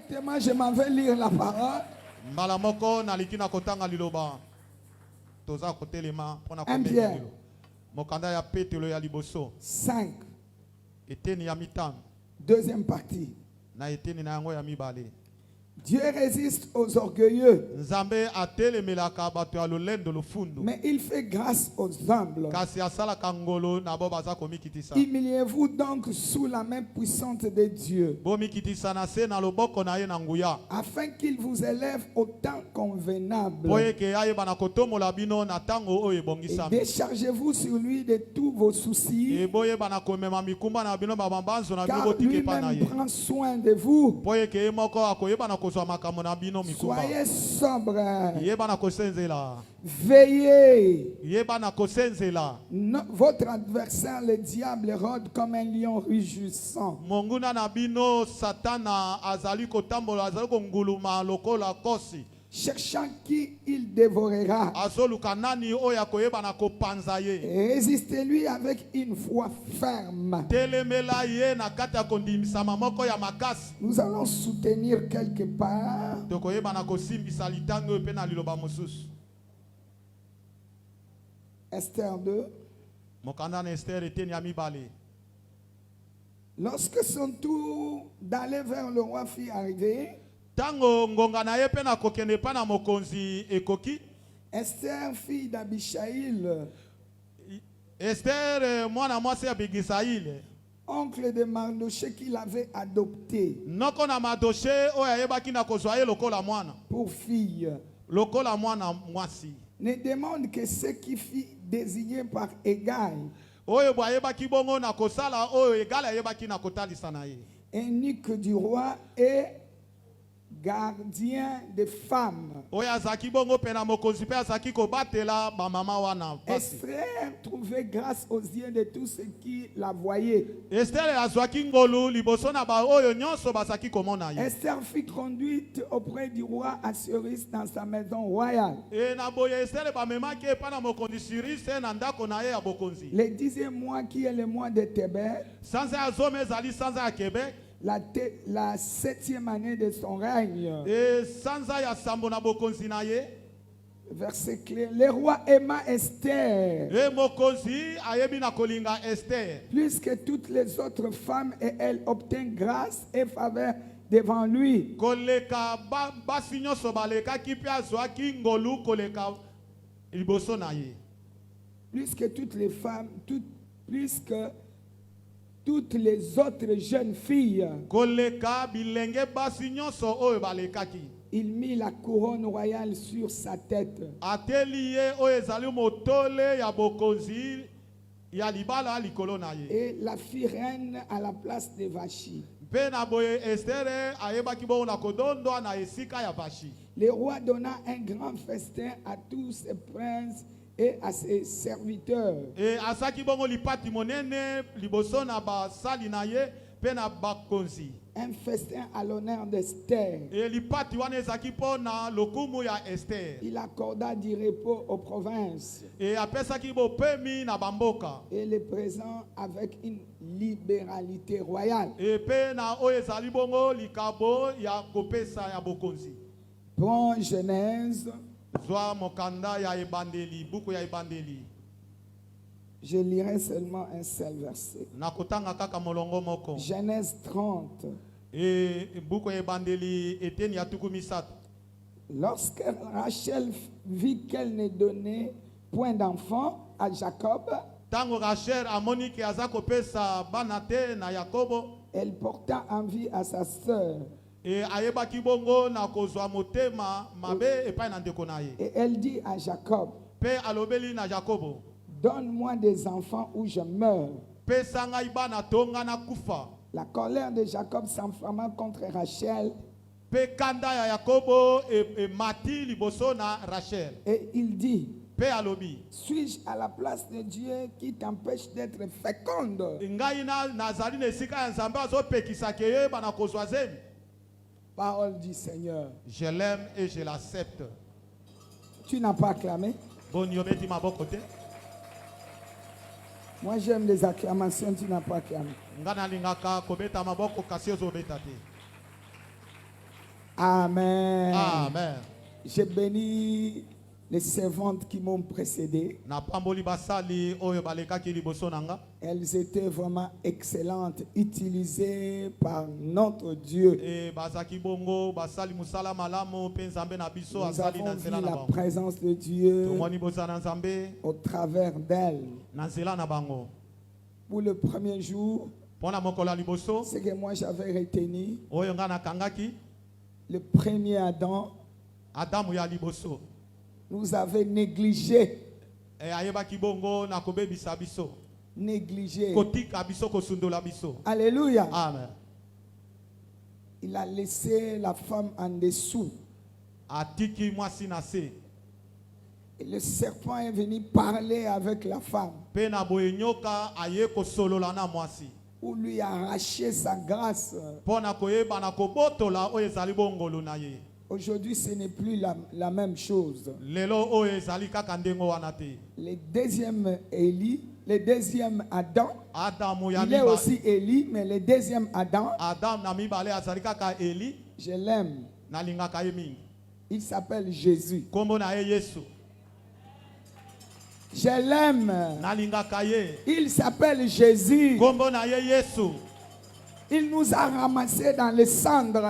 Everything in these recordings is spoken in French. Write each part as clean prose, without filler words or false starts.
Directement, je m'en vais lire la parole. Mbalamoko nalikina kotanga liloba. Toza kotelema pona 1 Pierre Mokanda ya petelo ya liboso. 5. Eteni ya mitam. Deuxième partie. Na eteni na yango ya mibale. Dieu résiste aux orgueilleux, Nzambe atelemelaka bato ya lolendo lufundu. mais il fait grâce aux humbles. Kasi asalaka ngolo na bo baza komikitisa. Humiliez-vous donc sous la main puissante de Dieu, Bomikitisa na se na loboko na ye na nguya. afin qu'il vous élève au temps convenable. Boyeke aye bana kotomola bino na tango oyo Et ebongisami. déchargez-vous sur lui de tous vos soucis, E boye bana komema mikumba na bino babambanzo na bino car botike pa na lui-même ye. prend soin de vous. Boyeke ye moko akoyeba na kozwa makambo na bino mikumba. Soyez sobre, Yeba na kosenzela. veillez. Yeba na kosenzela. Votre adversaire, le diable, rôde comme un lion rugissant, Monguna na bino satana azali kotambola azali konguluma lokola kosi. cherchant qui il dévorera. Azoluka nani oyo akoyeba na kopanza ye. Résistez-lui avec une foi ferme. Telemela ye na kati ya kondimisama moko ya makasi. Nous allons soutenir quelque part Tokoyeba na kosimbisa litango pe na liloba mosusu. Esther 2. Mokanda na Esther eteni ya mibale. Lorsque son tour d'aller vers le roi fut arrivé, Tango ngonga na ye pe na kokende pa na mokonzi ekoki. Esther, fille d'Abishaïl, Esther mwana mwasi ya Bigisaïle. oncle de Mardoché qu'il avait adopté Noko na madoshe oyo ayebaki na kozwa ye lokola mwana. pour fille, Lokola mwana mwasi. ne demande que ce qui fut désigné par Égal, Oyo bo ayebaki bongo na kosala oyo egala ayebaki na kotalisa na ye. eunuque du roi et gardien des femmes. Oyo azaki bongo pe na mokonzi pe azaki kobatela ba mama wana pasi. Esther trouvait grâce aux yeux de tous ceux qui la voyaient. Esther azwaki ngolu liboso na ba oyo nyonso bazaki komona ye. Esther fut conduite auprès du roi Assuérus dans sa maison royale. E na boye Esther ba memaki epa na mokonzi Cyrus na ndako na ye ya bokonzi. Le 10e mois qui est le mois de Tébet, Sanza ya zome ezali sanza ya Québec. la 7e année de son règne. E sanza ya sambo na bokonzi na ye. Verset clé. Le roi aima Esther E mokonzi ayebi na kolinga Esther. plus que toutes les autres femmes, et elle obtint grâce et faveur devant lui. Koleka basi nyonso balekaki pe azwaki ngolu koleka liboso na ye. Plus que toutes les femmes, plus que toutes les autres jeunes filles. Koleka bilenge basi nyonso oyo balekaki. Il mit la couronne royale sur sa tête. Ateli ye oyo ezali motole ya bokonzi ya libala likolo na ye. Et la fit reine à la place de Vachi. Mpe na boye Esther ayebaki bongo na kodondwa na esika ya Vashi. Le roi donna un grand festin à tous ses princes et à ses serviteurs. E asaki bongo lipati monene liboso na basali na ye pe na bakonzi. Un festin à l'honneur d'Esther. E lipati wana ezaki mpo na lokumu ya Esther. Il accorda du repos aux provinces E apesaki bopemi na bamboka. et les présents avec une libéralité royale. E pe na oyo ezali bongo likabo ya kopesa ya bokonzi. Prends Genèse. Zwa mokanda ya ebandeli, buku ya ebandeli. Je lirai seulement un seul verset. Nakotanga kaka molongo moko. Genèse 30. E buku ya ebandeli eteni ya tuku misato. Lorsque Rachel vit qu'elle ne donnait point d'enfant à Jacob, Tango Rachel amoni ke aza kopesa bana te na Yakobo. elle porta envie à sa sœur. E ayebaki bongo na kozwa motema mabe epai na ndeko na ye. Et elle dit à Jacob, Pe alobeli na Jakobo. donne-moi des enfants ou je meurs. Pesa ngai bana tonga na kufa. La colère de Jacob s'enflamma contre Rachel Pe kanda ya Yakobo e mati liboso na Rachel. et il dit, Pe alobi. suis-je à la place de Dieu qui t'empêche d'être féconde? Ngai na nazali na esika ya Nzambe azopekisa ke ye bana kozwa zemi. Parole du Seigneur. Je l'aime et je l'accepte. Tu n'as pas acclamé? Bon yometi maboko te. Moi j'aime les acclamations, tu n'as pas acclamé. Nga nalingaka kobeta maboko kasi ozobeta te. Amen. Amen. J'ai béni les servantes qui m'ont précédé. Na pamboli basali oyo balekaki liboso nanga. Elles étaient vraiment excellentes, utilisées par notre Dieu. E bazaki bongo basali musala malamu pe nzambe na biso Nous azali avons na vu nzela na la bango. présence de Dieu Tomoni boza na nzambe au travers d'elles. na nzela na bango. Pour le premier jour, Pona mokolo ya liboso ce que moi j'avais retenu, oyo nga nakangaki le premier Adam Adamu ya liboso. nous avait négligé. E ayebaki bongo na kobebisa biso. Négligé. Kotika biso kosundola biso. Alléluia. Amen. Il a laissé la femme en dessous. Atiki mwasi na se. Et le serpent est venu parler avec la femme Pe na boye nyoka aye kosolola na mwasi. pour lui arracher sa grâce. Pona koyeba na kobotola oyo ezali bongolo na ye. Aujourd'hui, ce n'est plus la même chose. Lelo oyo ezali kaka ndengo wana te. Le deuxième Élie, le deuxième Adam, Adamu ya il est miba. aussi Élie, mais le deuxième Adam, Adam na mibale azali kaka Eli je l'aime. na lingaka ye mingi. Il s'appelle Jésus. Kombo na ye Yesu. Je l'aime. Na lingaka ye. Il s'appelle Jésus. Kombo na ye Yesu. Il nous a ramassés dans les cendres.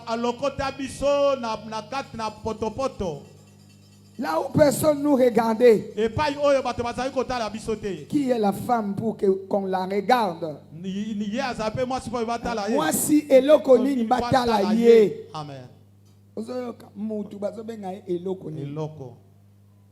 Alokota biso na kati na potopoto. Là où personne nous regardait. E pai oyo bato bazali kotala biso te. Qui est la femme pour qu'on la regarde? Ni ye azape mwasi po batala ye. Moi si eloko nini batala ye. Amen. Ozoyoka mutu bazobenga ye eloko nini.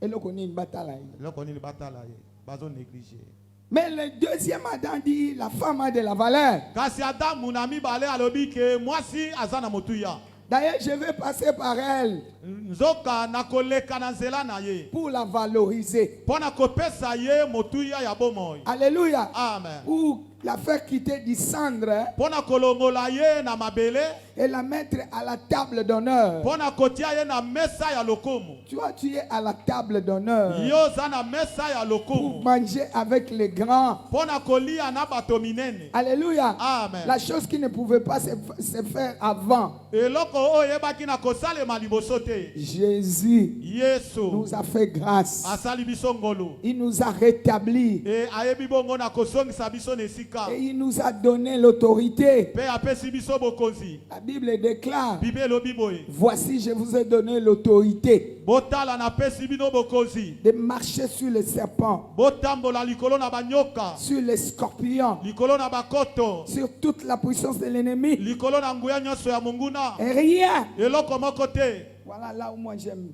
Eloko nini batala ye. Eloko nini batala ye. Bazo négliger. Mais le deuxième Adam dit la femme a de la valeur. Kasi Adamu na mibale alobi ke mwasi azana motuya. D'ailleurs, je vais passer par elle Nzoka na koleka na nzela na ye. pour la valoriser. Pona kopesa ye motuya ya bomoi. Alléluia. Amen. Pour la faire quitter du cendre Pona kolongola ye na mabele. et la mettre à la table d'honneur. Pona kotia ye na mesa ya lokomo. Toi, tu es à la table d'honneur Yo za na mesa ya pour lokomo. manger avec les grands. Pona kolia na bato minene. Alléluia. Amen. La chose qui ne pouvait pas se faire avant. Eloko oyo ebaki na kosalema liboso te. Jésus Yesu nous a fait grâce. asali biso ngolo. Il nous a rétablis. E ayebi bongo na kosongisa biso na esika. Et il nous a donné l'autorité. Pe apesi biso bokonzi. La Bible déclare, Bible elobi boye. voici je vous ai donné l'autorité Botala na pesi bino bokonzi. de marcher sur les serpents, Botambola likolo na banyoka. sur les scorpions, Likolo na bakoto. sur toute la puissance de l'ennemi. Likolo na nguya nyonso ya monguna. Et rien, Eloko moko te. voilà là où moi j'aime,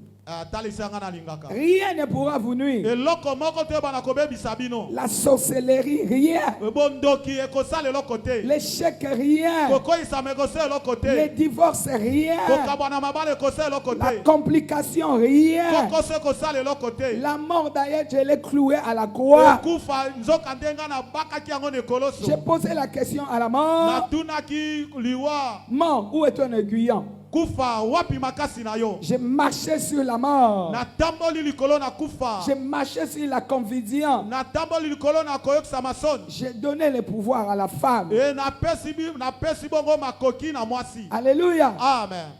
Talisanga na lingaka. rien ne pourra vous nuire. Eloko moko te bana kobebisa bino. La sorcellerie, rien. Bondoki ekosala eloko te. L'échec, rien. Kokoisa mekosala eloko Les te. divorces, rien. Kokabwana mabale ekosala eloko La te. complication, rien. Kokoso ekosala eloko te. La mort d'ailleurs, je l'ai cloué à la croix. Kufa nzoka ndenga na bakaki yango na ekoloso. J'ai posé la question à la mort. Natunaki liwa. Mort, où est ton aiguillon? Kufa wapi makasi na yo. J'ai marché sur la mort. Natamboli likolo na kufa. J'ai marché sur la conviction. Natamboli likolo na koyokisa masoni. J'ai donné le pouvoir à la femme. E napesi bongo makoki na mwasi. Alléluia. Amen.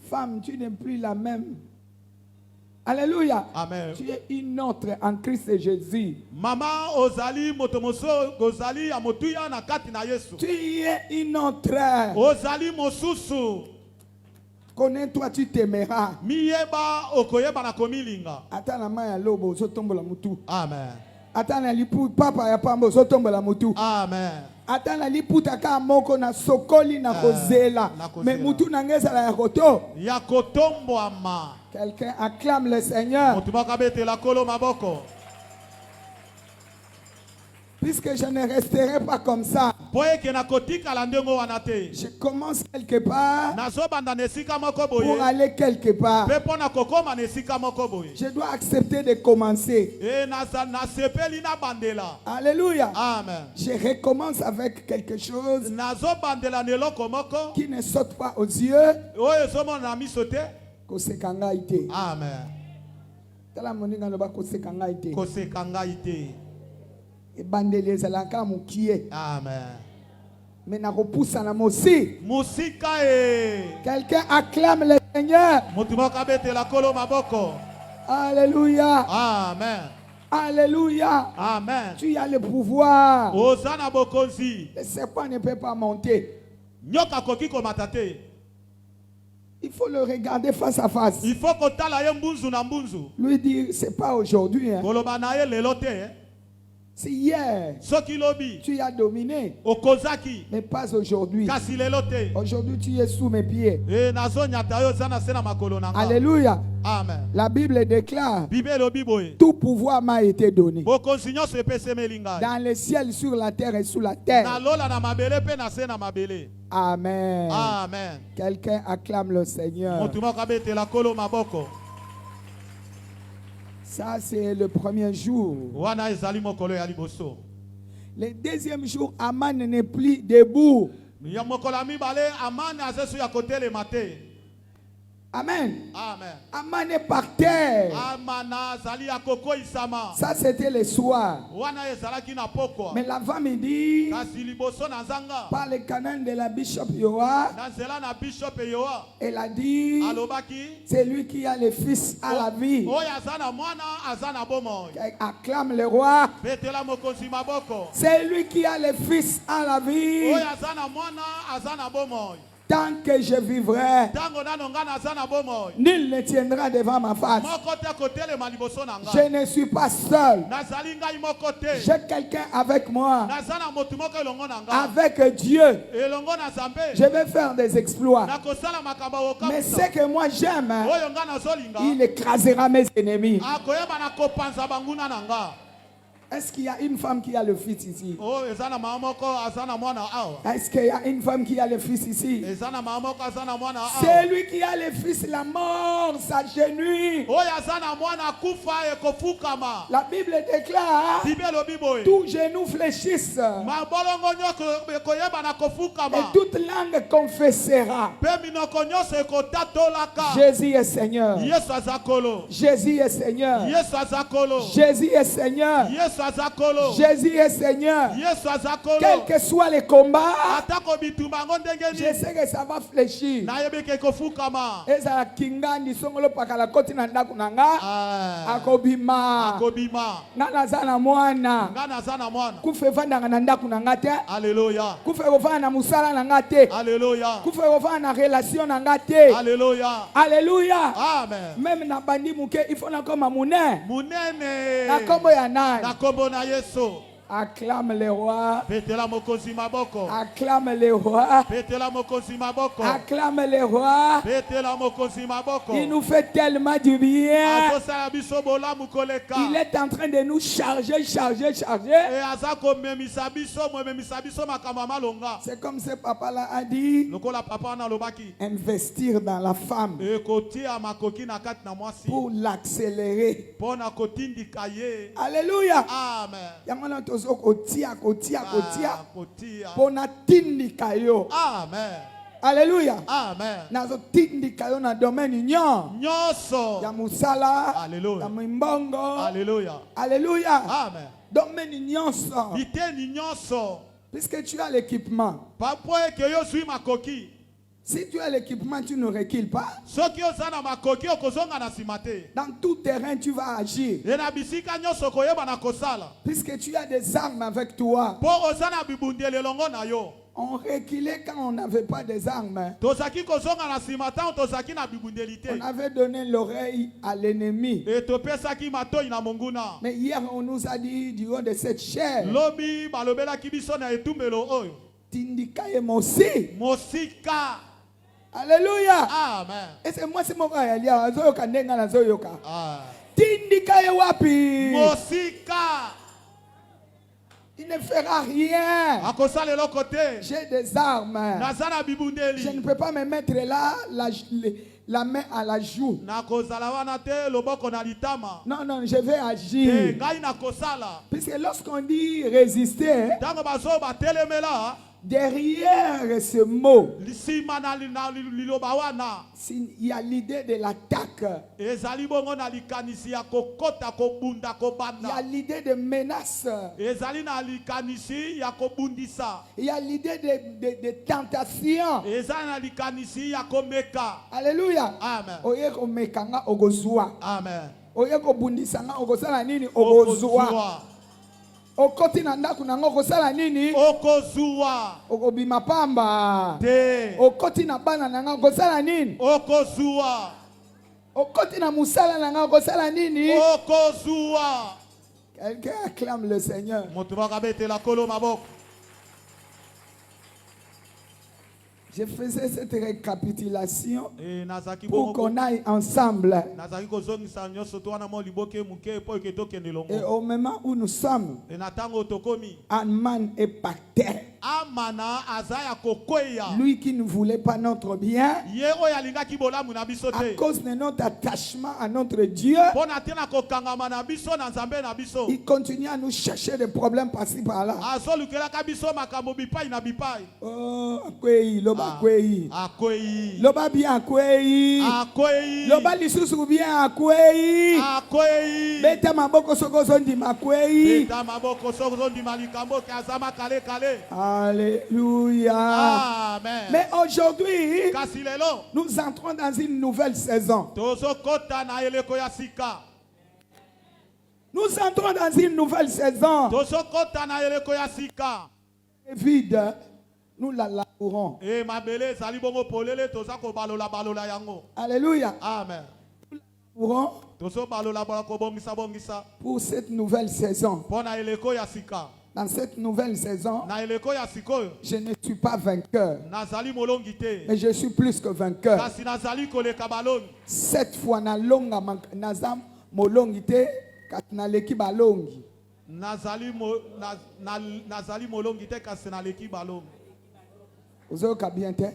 Femme, tu n'es plus la même. Alléluia. Amen. Tu es une autre en Christ Jésus. Mama ozali motomoso ozali ya motuya na kati na Yesu. Tu es une autre. Ozali mosusu. Connais-toi, tu t'aimeras. Miyeba okoyeba na komilinga. Attends la main à l'eau, sotombo la mutu. Amen. Attends la lipu, papa ya pambo, sotombo la mutu. Amen. Attends la lipu taka moko na sokoli na kozela. na kozela. Mais mutu nangeza la yakoto. Ya kotombo ama. Quelqu'un acclame le Seigneur. Motumaka bete la kolo maboko. Puisque je ne resterai pas comme ça. Je commence quelque part pour aller aller quelque part. Je dois accepter de commencer. Alléluia. Amen. Je recommence avec quelque chose qui ne saute pas aux yeux. Kosekangaite. Amen. Tala moninga loba kosekangaite. Kosekangaite. Ebandeli ezalaka mukie. Amen. Mais na repoussa na mosi. Musika e. Quelqu'un acclame le Seigneur. Mutu moko abetela kolo maboko. Alléluia. Amen. Alléluia. Amen. Tu as le pouvoir. Ozana bokonzi. Le serpent ne peut pas monter. Nyoka koki komata te. Il faut le regarder face à face. Il faut kotala ye mbunzu na mbunzu. Lui dire, c'est pas aujourd'hui. Hein. Koloba na ye lelo te. C'est hier. Soki lobi. Tu as dominé. Okozaki. Mais pas aujourd'hui. Kasi lelo te. Aujourd'hui, tu es sous mes pieds. E nazo nyata yo zana sena makolo nanga. Alléluia. Amen. La Bible déclare, Bible lobi boye. tout pouvoir m'a été donné. Bokonzi nyonso epese melinga. Dans le ciel, sur la terre et sous la terre. Na lola na mabele pe na se na mabele. Amen. Amen. Quelqu'un acclame le Seigneur. Mutu moko abetela kolo maboko. Ça, c'est le premier jour. Wana ezali mokolo ya liboso. Le deuxième jour, Aman n'est plus debout. Ya mokolo ya mibale amani azesu ya kotelema te. Amen. Amen. Aman est par terre. Amana zali ya koko isama. Ça, c'était le soir. Wana ezalaki na pokwa. Mais l'avant-midi, Kasi liboso na nzanga. par le canon de la Bishop Yoa, Na nzela na bishop Yoa. elle a dit, Alobaki. c'est lui qui a le fils à la vie. Oyo azana mwana azana bomoi. Acclame le roi. Betela mokonzi maboko. C'est lui qui a le fils à la vie. Oyo azana mwana azana bomoi. Tant que je vivrai, Tango nano ngana azana bomoi. nul ne tiendra devant ma face. Moko te kotelema liboso na nga. Je ne suis pas seul. Nazali ngai moko te. J'ai quelqu'un avec moi. Nazana motu moko elongo na nga. Avec Dieu, Elongo na Nzambe. je vais faire des exploits. Nakosala makambo Mais okamusa. ce que moi j'aime, Oyo nga nazolinga. il écrasera mes ennemis. Akoyeba na kopanza banguna na nga. Est-ce qu'il y a une femme qui a le fils ici? Oh, ezana mama moko azana mwana awa. Est-ce qu'il y a une femme qui a le fils ici? Ezana mama moko azana mwana awa. C'est lui qui a le fils, la mort s'agenouille. Oyo azana mwana kufa ekofukama. La Bible déclare, Bibelo biboye. tous genoux fléchissent Mabolongo nyoko ekoyeba na et kofukama. toute langue confessera. Pe minoko nyonso ekotatolaka. Jésus est Seigneur. Yesu azakolo. Jésus est Seigneur. Yesu azakolo. Jésus est Seigneur. Yesu azakolo. Jésus est Seigneur. Yesu azakolo. Quel que soit le combat, Atako bitumba ngo ndenge je nini. sais que ça va fléchir. Nayebiki ekofukama. Ezala kingandi songolo pakala koti na ndaku nanga Ah. akobima Akobima. nga naza na mwana Nga naza na mwana. kufa evandanga na ndaku nanga te, Alléluia. kufa ekofanda na mosala na nga te, Alléluia. kufa ekofanda na relation na nga te. Alléluia. Alléluia. Amen. Même na bandi muke il faut nakoma mune Munene. na kombo ya nani. Na kombo na Yesu. Acclame le roi, Petela mokonzi maboko. acclame le roi, Petela mokonzi maboko. acclame le roi. Petela mokonzi maboko. Il nous fait tellement du bien. Azosala biso bolamu koleka. Il est en train de nous charger, charger, charger. E aza komemisa biso momemisa biso makambo ya malonga. C'est comme ce papa-là a dit, Lokola papa wana alobaki. investir dans la femme Ekotia makoki na kati na mwasi. pour l'accélérer. Pona kotindika ye. Alléluia. Amen. Yamana tozo kotia, kotia, kotia. Kotia. Pona tindika yo. Amen. Alléluia. Amen. Nazo tindika yo na domaine nyon. Nyonso. Ya musala. Alléluia. Ya mimbongo. Alléluia. Alléluia. Amen. Domaine nyonso. Biteni nyonso. Puisque tu as l'équipement. Papo eke yo zwi makoki. Si tu as l'équipement, tu ne recules pas. Soki oza na makoki okozonga na nsima te. Dans tout terrain, tu vas agir. E na bisika nyonso koyeba na kosala. Puisque tu as des armes avec toi. Mpo oza na bibundeli elongo na yo. On reculait quand on n'avait pas des armes. Tozaki kozonga na nsima ntango tozaki na bibundeli te. On avait donné l'oreille à l'ennemi. E topesaki matoi na monguna. Mais hier, on nous a dit, du haut de cette chair, Lobi balobelaki biso na etumbelo oyo. Tindika ye mosi. Mosika. Alléluia. Amen. Et c'est moi, c'est mon frère. Il y a un zoyoka ndenga na zoyoka. Ah. Tindika ye wapi. Mosika. Il ne fera rien. Akosala eloko te. J'ai des armes. Naza na Je bibundeli. ne peux pas me mettre là, la main à la joue. Nakozala wana te loboko na litama. Non, non, je vais Te agir. ngai nakosala. Puisque lorsqu'on dit résister, Ntango bazo batelemela. Derrière ce mot, lisima na liloba wana il y a l'idée de l'attaque. ezali bongo na likanisi ya kokota kobunda Il y a kobanda l'idée de menace. ezali na likanisi ya kobundisa Il y a l'idée de tentation. ezali na likanisi ya komeka. Alléluia. Amen. Oye komekanga ogozwa. Amen. Oye kobundisanga ogosala nini ogozwa. Okozua. Okoti na ndaku nango ogosala nini Okozua. okobima pamba. Te. Okoti na bana nango ogosala nini Okozua. okoti na musala nango ogosala nini. Okozua. Quelqu'un acclame le Seigneur. Moto bakabetela kolo maboko. Je faisais cette récapitulation E nazaki pour bongo. qu'on aille ensemble. Nazaki kozongisa nyonso to wana mo liboke muke po ke tokende Et longo. au moment où nous sommes, E na tango tokomi. un man est pacté. Amana azaya kokweya. Lui qui ne voulait pas notre bien, Ye oyo alingaki bolamu na biso à te. cause de notre attachement à notre Dieu, Pona te na kokangama na biso na nzambe na biso. il continue à nous chercher des problèmes par-ci par-là. Azolukelaka biso makambo bipai na bipai. Oh, akwei, loba akwei. Akwei. Loba bien akwei. Akwei. Loba lisusu bien akwei. Akwei. Beta maboko soko zondi makwei. Beta maboko soko zondi malikambo ke azama kale kale. Alléluia. Amen. Mais aujourd'hui, Kasi lelo nous entrons dans une nouvelle saison. tozokota na eleko ya sika. Nous entrons dans une nouvelle saison. Tozokota na eleko ya sika. Vide, nous la labourons. E mabele ezali bongo polele toza kobalola balola yango. Alléluia. Amen. Labourons Tozobalola balola kobongisa bongisa. pour cette nouvelle saison. Pona eleko ya sika. Dans cette nouvelle saison, Na eleko ya sikoyo. je ne suis pas vainqueur, Nazali molongi te. mais je suis plus que vainqueur. Kasi nazali koleka balongi. Cette fois, nazam molongite katnaleki balongi. Nazali molongi te kasi naleki balongi. Ozoka bien te?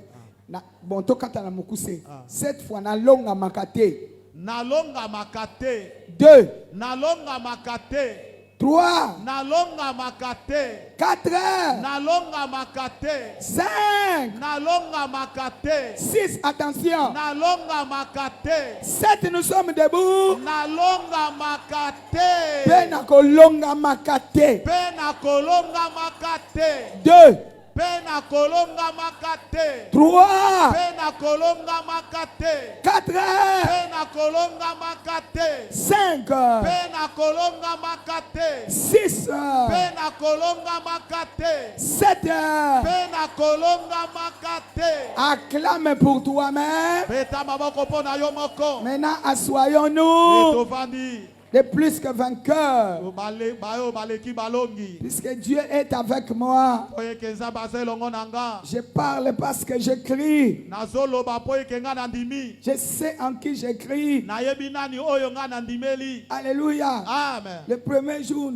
Bon, tokata na mukuse. Cette fois, nalonga makate. Nalonga makate. 2, Nalonga makate. 3, Nalonga makate. 4, Nalonga makate. 5, Nalonga makate. 6, attention. Nalonga makate. 7, nous sommes debout. Nalonga makate. Pena kolonga makate. Pena kolonga makate. 2, Pena kolonga makate. 3, Pena kolonga makate. 4, Pena kolonga makate. 5, Pena kolonga makate. 6, Pena kolonga makate. 7. Pena kolonga makate. Acclame pour toi-même. Beta maboko pona yo moko. Maintenant, assoyons-nous Etovandi. de plus que vainqueurs. Bayo baleki balongi. Puisque Dieu est avec moi, Oye kenza baze longo nanga. je parle parce que j'écris. Nazoloba po ekenga na ndimi. Je sais en qui j'écris. Nayebi nani oyo nga na ndimeli. Alléluia. Amen. Le premier jour,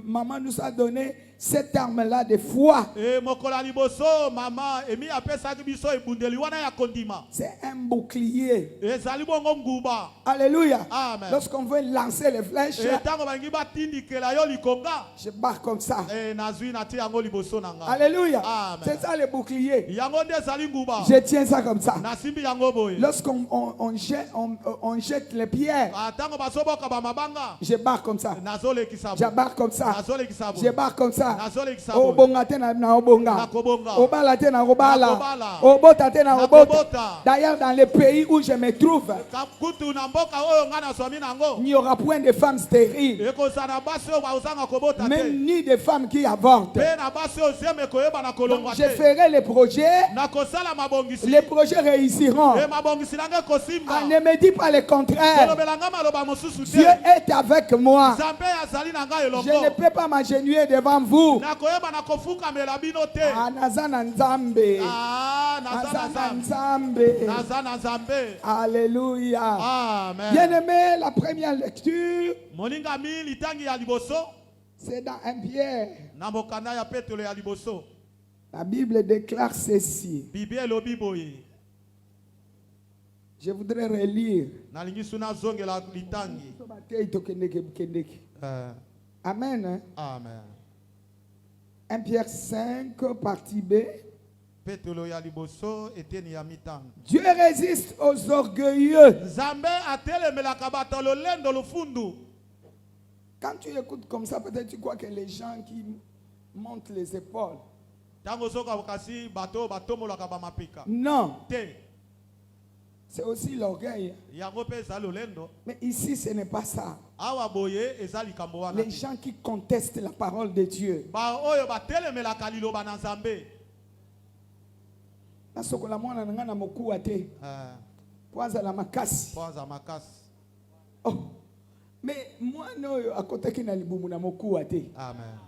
maman nous a donné cette arme-là de foi. E mokola liboso mama emi apesaki biso ebundeli wana ya kondima. C'est un bouclier. Ezali bongo nguba. Alléluia. Amen. Lorsqu'on veut lancer les flèches, E tango bangi batindikela yo likonga. je barre comme ça. E nazwi na ti yango liboso nanga. Alléluia. Amen. C'est ça le bouclier. Yango nde ezali nguba. Je tiens ça comme ça. Nasimbi yango boye. Lorsqu'on on jette les pierres, Tango basoboka ba mabanga. je barre comme ça. Nazolekisa Je bo. barre comme ça. Nazolekisa bo. Je barre comme ça. Nazolekisa bo. Obonga te na obonga. Nakobonga. Obala te na obala. Nakobala. Obota te na obota. Nakobota. D'ailleurs, dans les pays où je me trouve, Kutu na mboka oyo nga na swami nango. il n'y aura point de femmes stériles, Ekozana basi oyo baozanga kobota te. même ni de femmes qui avortent. Pe na basi oyo zeme koyeba na kolongwa Je te. ferai les projets, Nakosala mabongisi. les projets réussiront. E mabongisi nanga kosimba. Ah, ne me dis pas le contraire. Kolobelanga maloba mosusu te. Dieu est avec moi. Nzambe azali na ngai Je elongo. ne peux pas m'agenouiller devant vous. Nakoyeba na kofukamela bino te. Ah, naza na nzambe. Ah, naza Naza na na Nzambe. nzambe. Naza na Nzambe. Alléluia. Amen. Bien-aimé, la première lecture, Moninga mi litangi ya liboso. c'est dans 1 Pierre. Na mokanda ya Petro ya liboso. La Bible déclare ceci. Biblia elobi boye. Je voudrais relire. Nalingi suna zongela litangi. Amen. Hein? Amen. 1 Pierre 5, partie B. Petelo ya liboso eteni ya mitano. Dieu résiste aux orgueilleux. Nzambe atelemelaka bato lolendo lufundu. Quand tu écoutes comme ça, peut-être tu crois que les gens qui montent les épaules. Tango soka bokasi bato batomolaka ba mapika. Non, Te. c'est aussi l'orgueil. Yango pe eza lolendo. Mais ici, ce n'est pas ça. Awa boye eza likambo wana. Les gens qui contestent la parole de Dieu. Ba oyo batelemelaka liloba na Nzambe. Nasokola mwana na nga na mokuwa te. Kwanza la makasi. Kwanza makasi. Oh. Mais mwana oyo akotaki na libumu na mokuwa te. Amen.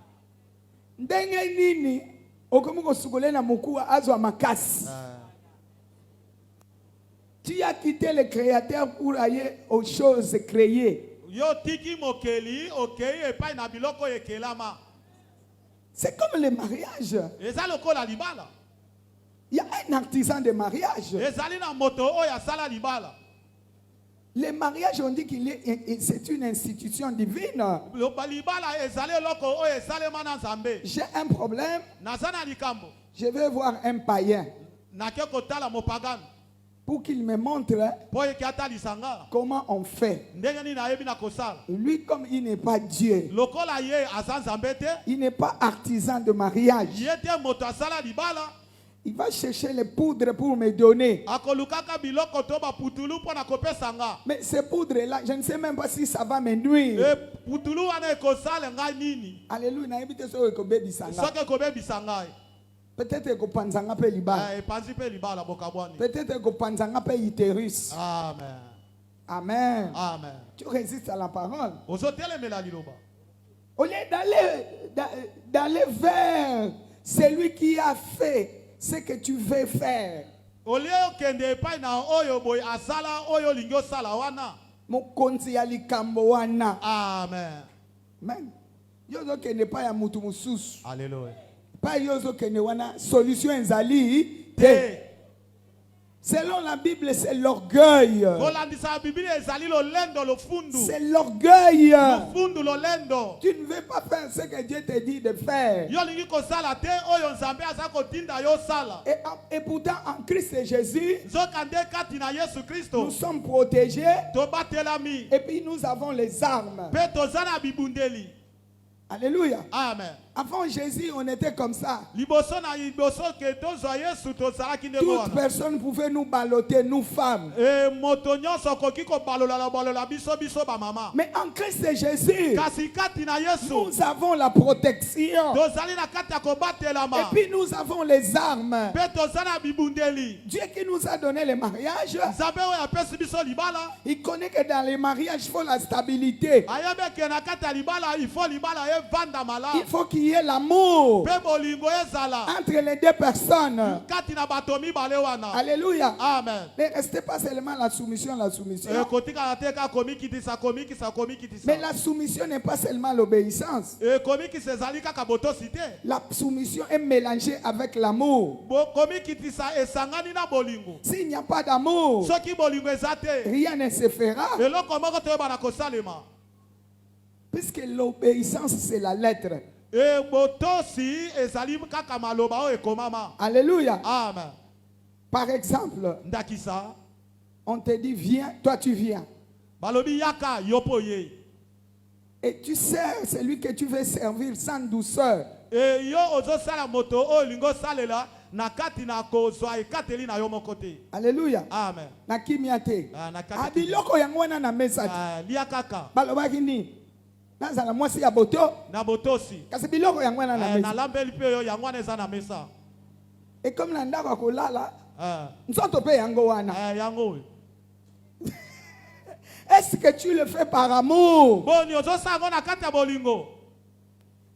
Ndenge nini okomi kosukola na mokuwa azwa makasi. Tu as quitté le créateur pour aller aux choses créées. Yo tiki mokeli okei epai na biloko ekelama. C'est comme le mariage. Eza lokola libala. Il y a un artisan de mariage. Ezali na moto oyo asala libala. Le mariage, on dit qu'il est, c'est une institution divine. Libala ezali loko oyo esalema na Nzambe. J'ai un problème. Nazana likambo. Je vais voir un païen Nake kotala mopagano. pour qu'il me montre Po eke atalisanga. comment on fait. Ndenge nini nayebi na kosala. Lui, comme il n'est pas Dieu, Lokola ye aza Nzambe te. il n'est pas artisan de mariage. Ye te moto asala libala. Il va chercher les poudres pour me donner. Akolukaka biloko to ba putulu po na kopesanga. Mais ces poudres-là, je ne sais même pas si ça va me nuire. E putulu wana ekosala ngai nini? Alléluia. nayebi so ekobebisanga. Soki ekobebisa ngai. Peut-être ekopanzanga pe libala. Epanzi pe libala bokabwani. Peut-être ekopanzanga pe utérus. Amen. Amen. Amen. Tu résistes à la parole. Ozotelemela liloba. Au lieu d'aller vers celui qui a fait ce que tu veux faire. Olie okende epai na oyo boy asala oyo lingi osala wana. Mokonzi ya likambo wana. Amen. Amen. Yozo kende pa ya mutu mususu. Alléluia. Pa yozo kende wana solution ezali te. Selon la Bible, c'est l'orgueil. Kolandisa Biblia ezali lolendo lofundu. C'est l'orgueil. Lofundu lolendo. Tu ne veux pas faire ce que Dieu te dit de faire. Yo lingi kosala te oyo Nzambe aza kotinda yo sala. Et pourtant, en Christ Jésus, Nzokande kati na Yesu Kristo. nous sommes protégés. Tobatelami. Et puis nous avons les armes. Pe tozana bibundeli. Alléluia. Amen. Avant Jésus, on était comme ça. Liboso na liboso ke tozwa Yesu tozala kinde Toute wana. personne pouvait nous balloter, nous femmes. E moto nyonso koki ko balola biso ba mama. Mais en Christ Jésus, Kasi kati na Yesu. nous avons la protection. Tozali na kati ya kobatelama. Et puis nous avons les armes. Pe tozana bibundeli. Dieu qui nous a donné le mariage, Nzambe oyo apesi biso libala. il connaît que dans les mariages, il faut la stabilité. Ayebe ke na kati ya libala il faut libala evanda mala. Il faut qu'il y ait l'amour Pe bolingo ezala. entre les deux personnes. Kati na bato mibale wana. Alléluia. Amen. Ne restez pas seulement la soumission, la soumission. E kotika na te ka komikitisa. Mais la soumission n'est pas seulement l'obéissance. E komikisa ezali kaka botosi te. La soumission est mélangée avec l'amour. Komikitisa esangani na bolingo. S'il n'y a pas d'amour, Soki bolingo eza te. rien ne se fera. Eloko moko toyeba na kosalema. Puisque l'obéissance, c'est la lettre. E botosi ezali kaka maloba oyo ekomama. Alléluia. Amen. Par exemple, Ndakisa. on te dit viens, toi tu viens. Balobi yaka yopo ye. Et tu sers celui que tu veux servir sans douceur. E yo ozosala moto oyo lingo salela na kati na kozwa ekateli na yo moko te. Alléluia. Amen. Na kimia te. Na kati. Abiloko yango wana na mesa. Lia kaka. Balobaki ni. Nazala mwasi ya boto. Na botosi. Kasi biloko yango wana na Na mesa. lambeli pe yo yango wana eza na mesa. Et comme na ndako kolala, nzoto pe yango wana. Yango. Est-ce que tu le fais par amour? Boni ozosala ngo na kati ya bolingo.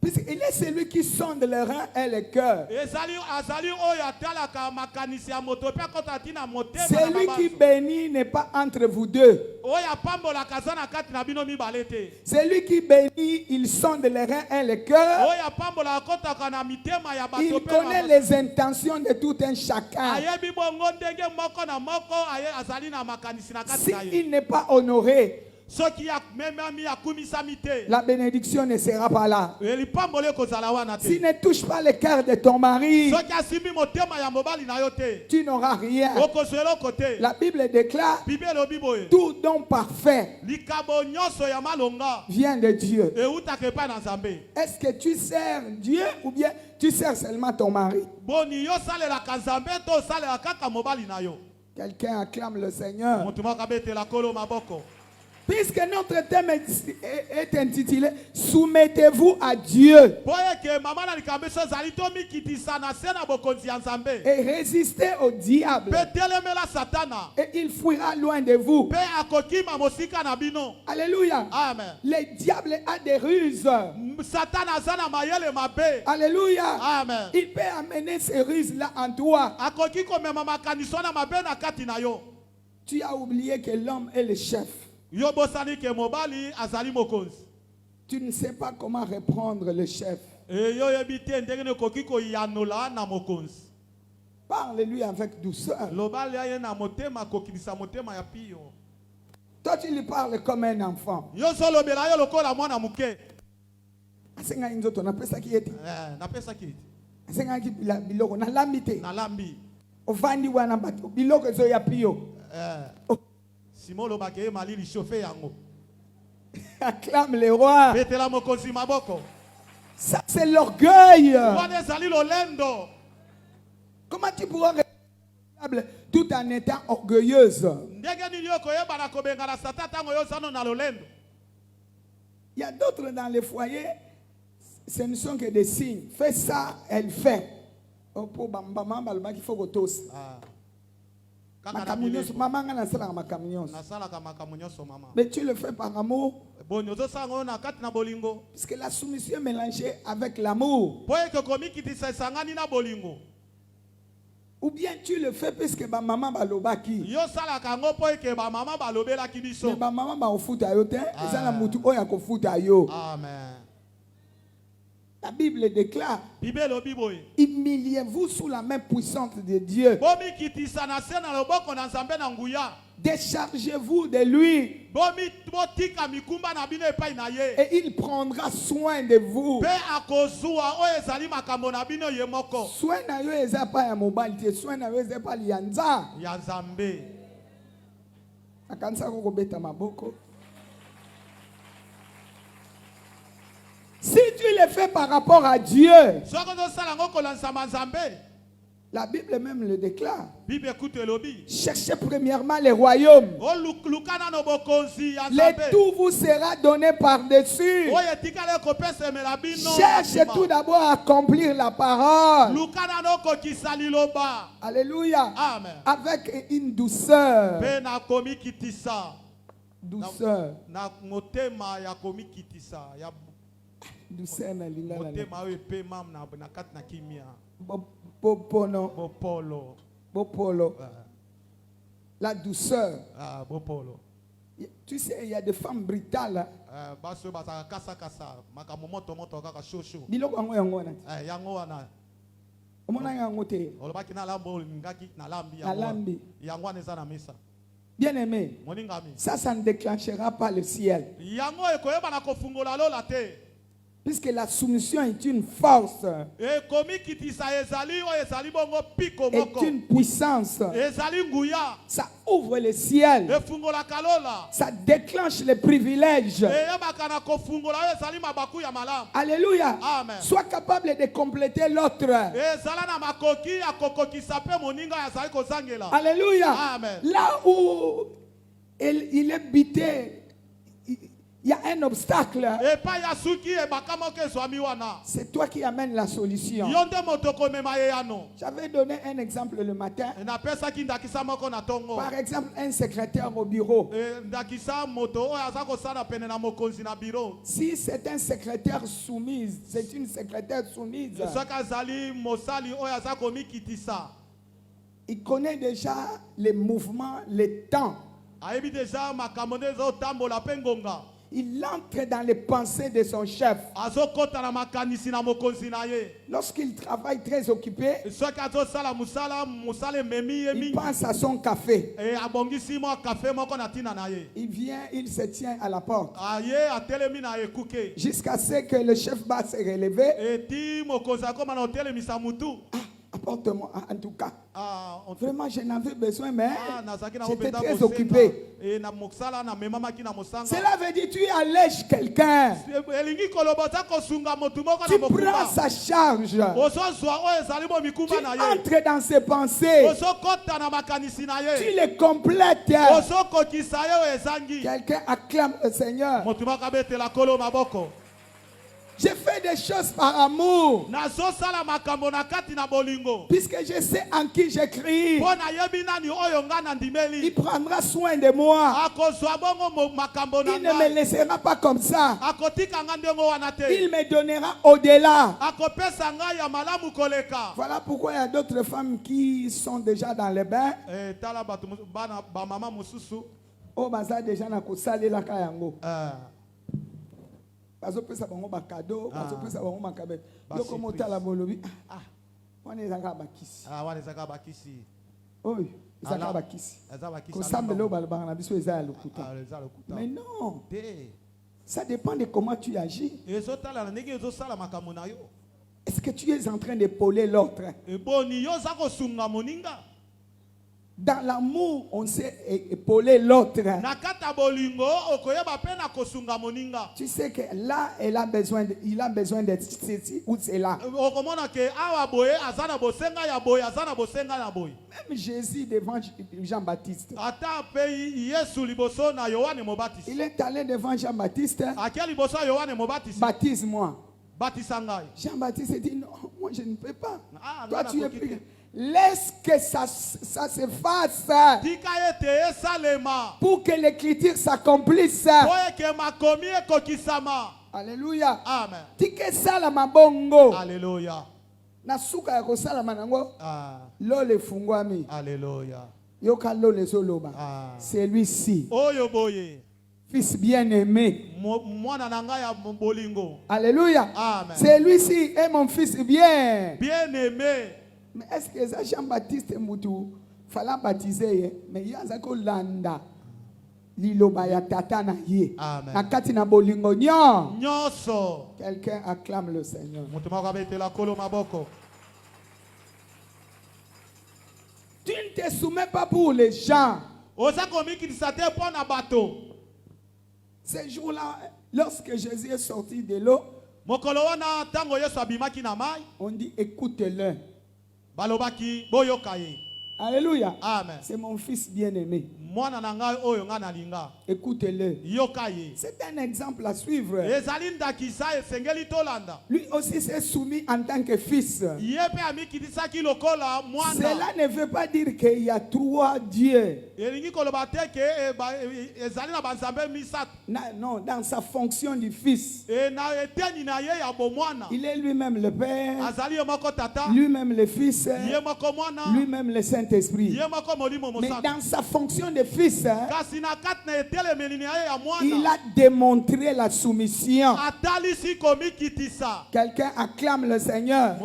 Puisqu'il est celui qui sonde le rein et le cœur. Azali oyo atalaka makanisi ya moto pe akota tina motema. Celui qui bénit n'est pas entre vous deux. Oyo apambolaka aza na kati na bino mibale te. Celui qui bénit, il sonde le rein et le cœur. Oyo apambolaka akotaka na mitema ya bato Il pe. connaît les intentions de tout un chacun. Ayebi bongo ndenge moko na moko azali na makanisi na kati na ye. S'il n'est pas honoré, soki ya même ami akumisa mite la bénédiction ne sera pas là. elipambole kozala wana S'il te ne touche pas le cœur de ton mari, soki asimbi motema ya mobali na yo te tu n'auras rien. okozwela oko te La Bible déclare, bible elobi boye tout don parfait likabo nyonso ya malonga vient de Dieu. eutaka epai na nzambe Est-ce que tu sers Dieu ou bien tu sers seulement ton mari? boni yo osalelaka nzambe to osalelaka kaka mobali na yo Quelqu'un acclame le Seigneur. moto moko abetela kolo maboko. Puisque notre thème est intitulé Soumettez-vous à Dieu po eke mama na likambo so ezali tomikitisa na se na bokonzi ya nzambe et résistez au diable mpe telemela satana et il fuira loin de vous. mpe akokima mosika na bino. Alléluia. Amen. Le diable a des ruses. Satana aza na mayele mabe. Alléluia. Amen. Il peut amener ces ruses-là en toi. akoki komema makaniso na mabe na kati na yo. Tu as oublié que l'homme est le chef. Yo bosani ke mobali azali mokonzi. Tu ne sais pas comment reprendre le chef. Yo yebi te ndenge ne koki koyanola na mokonzi. Parle-lui avec douceur. Lobali aye na motema kokilisa motema ya piyo. Toi, tu lui parles comme un enfant. Yo solo bela yo lokola mwana muke. Asenga inzoto na pesa ki eti. Napesa kiti. Asenga ki biloko na lamite. Na lambi. Ovandi wana bato biloko zo ya piyo. Oh. Simon lobake mali li chauffer yango. Acclame le roi. Betela mokonzi maboko. Ça c'est l'orgueil. Wana ezali lolendo. Comment tu pourras rester stable tout en étant orgueilleuse? Ndenge nini yo koyeba na kobenga na satan tango yo zano na lolendo. Il y a d'autres dans les foyers, ce ne sont que des signes. Fais ça, elle fait. Oh, pour maman, il faut que tous. Maman, mais tu le fais par amour. Parce que la soumission est mélangée avec l'amour. Ou bien tu le fais parce que maman balobaki. Mais maman ba ofuta yo te, eza na mutu oya ko futa yo. Amen. La Bible déclare, humiliez-vous sous la main puissante de Dieu. Déchargez-vous de lui. Et il prendra soin de vous. Soin na yo eza pa ya mobali te, soin na yo eza pa ya Nzambe. Akanisa ko beta maboko. Si tu le fais par rapport à Dieu, la Bible même le déclare. Cherchez premièrement les royaumes. Le tout vous sera donné par-dessus. Cherchez tout d'abord à accomplir la parole. Alléluia. Amen. Avec une douceur. Douceur. Douceur na linga Bopolo. La douceur. Tu sais, il y a des femmes brutales. Biloko yango yango na. Omona yango te. Bien aimé. Ça ne déclenchera pas le ciel. Puisque la soumission est une force, est une puissance. Ça ouvre le ciel. Ça déclenche les privilèges. Alléluia. Amen. Sois capable de compléter l'autre. Alléluia. Amen. Là où il est bité, il y a un obstacle. C'est toi qui amènes la solution. J'avais donné un exemple le matin. Par exemple, un secrétaire au bureau. Si c'est un secrétaire soumise, c'est une secrétaire soumise. Il connaît déjà les mouvements, les temps. Il entre dans les pensées de son chef. Lorsqu'il travaille très occupé, il pense à son café. Il vient, il se tient à la porte. Jusqu'à ce que le chef va se relever. Apporte-moi, en tout cas. Vraiment, je n'avais besoin, mais j'étais très occupé. Cela veut dire que tu allèges quelqu'un. Tu prends sa charge. Tu entres dans ses pensées. Tu les complètes. Quelqu'un acclame le Seigneur. Je fais des choses par amour. Puisque je sais en qui j'écris. Il prendra soin de moi. Il ne me laissera pas comme ça. Il me donnera au-delà. Voilà pourquoi il y a d'autres femmes qui sont déjà dans les bains. Oh, baza déjà na kosale la kayango. Bazo pesa bango ba cadeau, bazo pesa bango makabe. Yoko motala bolobi. Wana ezaka bakisi. Wana ezaka bakisi. Oy, ezaka bakisi. Ko sambelo balbana biso ezala lokuta. Mais non. Ça dépend de comment tu agis. Est-ce que tu es en train d'épauler l'autre? Dans l'amour, on sait épauler l'autre. Tu sais que là, il a besoin d'être ceci ou cela. Même Jésus devant Jean-Baptiste. Il est allé devant Jean-Baptiste. Baptise-moi. Jean-Baptiste dit non, moi je ne peux pas. Toi tu es plus. Laisse que ça se fasse pour que l'écriture s'accomplisse. Alléluia. Amen. Tike sala mabongo. Alléluia. Na suka ya kosala manango. Lole fungwami. Alléluia. Yoka lole soloba. Celui-ci. Oyo boye. Fils bien-aimé. Alléluia. Amen. Celui-ci est mon fils bien-aimé. Mais est-ce que Jean-Baptiste Moutou fallait baptiser? Mais il y a un landa. Liloba ya tata na ye. Nakati na bolingo nyoso. Quelqu'un acclame le Seigneur. Tu ne te soumets pas pour les gens. Ces jours-là, lorsque Jésus est sorti de l'eau, on dit écoute-le. Alléluia. Amen. C'est mon fils bien-aimé. Écoutez-le. C'est un exemple à suivre. Lui aussi s'est soumis en tant que fils. Cela ne veut pas dire qu'il y a trois dieux. Non, dans sa fonction du fils. Il est lui-même le Père, lui-même le Fils, lui-même le Saint-Esprit. Mais dans sa fonction de fils, il a démontré la soumission. Quelqu'un acclame le Seigneur.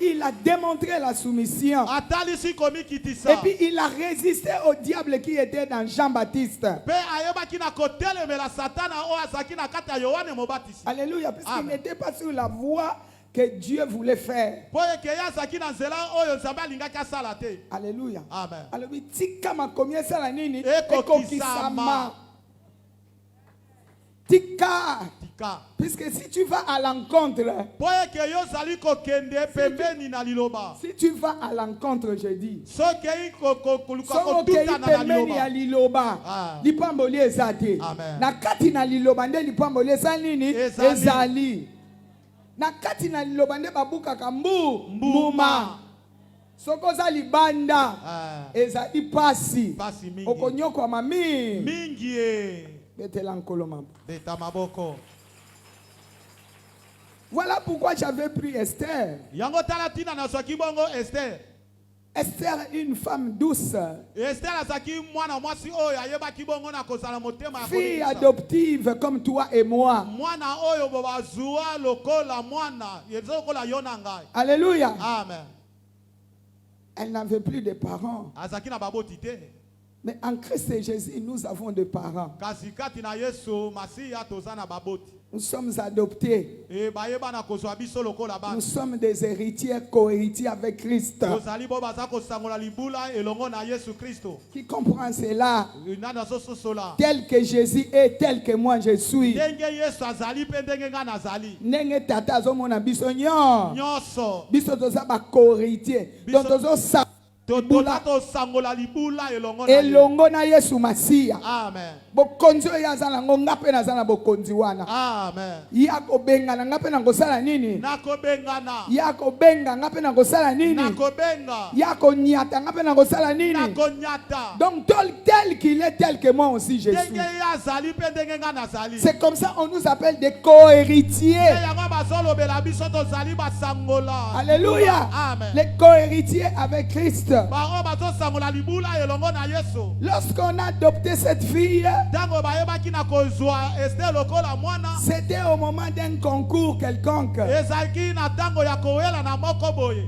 Il a démontré la soumission. Et puis il a résisté au diable qui était dans Jean-Baptiste. Alléluia, parce qu'il n'était pas sur la voie que Dieu voulait faire. Alléluia. Amen. Tika. Puisque si tu vas à l'encontre, si tu vas à l'encontre, je dis, nakati na liloba nde babuka kambu mbuma sokoza libanda ezali pasi okonyoko mami mingi betela nkolo mabo beta maboko. Voilà pourquoi j'avais pris Esther. Yango talatina na soki bongo Esther. Esther, une femme douce, fille adoptive comme toi et moi. Alléluia. Amen. Elle n'avait plus de parents. Mais en Christ Jésus, nous avons des parents. Nous sommes adoptés. Nous sommes des héritiers, co-héritiers avec Christ. Qui comprend cela? Tel que Jésus est, tel que moi je suis. Nenge tata zo mona biso nyon. Biso toza ba co-héritier. Donc tozo sa elongo na Yesu Masiya. Amen. Bokonzi oyo aza nango nga mpe naza na bokonzi wana. Amen. Ya kobengana nga mpe na kosala nini? Nakobengana. Ya kobenga nga mpe na kosala nini? Nakobenga. Ya konyata nga mpe na kosala nini? Nakonyata. Donc tel qu'il est, tel que moi aussi je suis. C'est comme ça on nous appelle des co-héritiers. Alléluia. Amen. Les co-héritiers avec Christ. Lorsqu'on a adopté cette fille, c'était au moment d'un concours quelconque.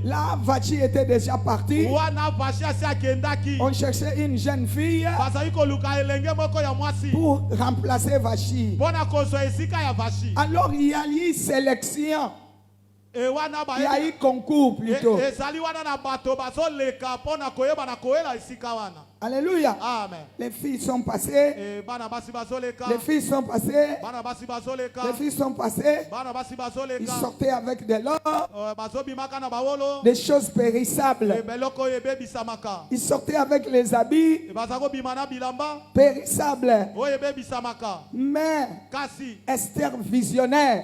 La voiture était déjà partie. On cherchait une jeune fille pour remplacer Vachi. Alors il y a eu sélection. Il y a eu concours plutôt. Alléluia. Amen. Les filles sont passées. Les filles sont passées. Les filles sont passées. Ils sortaient avec de l'or, des choses périssables. Ils sortaient avec les habits périssables. Mais Esther visionnaire.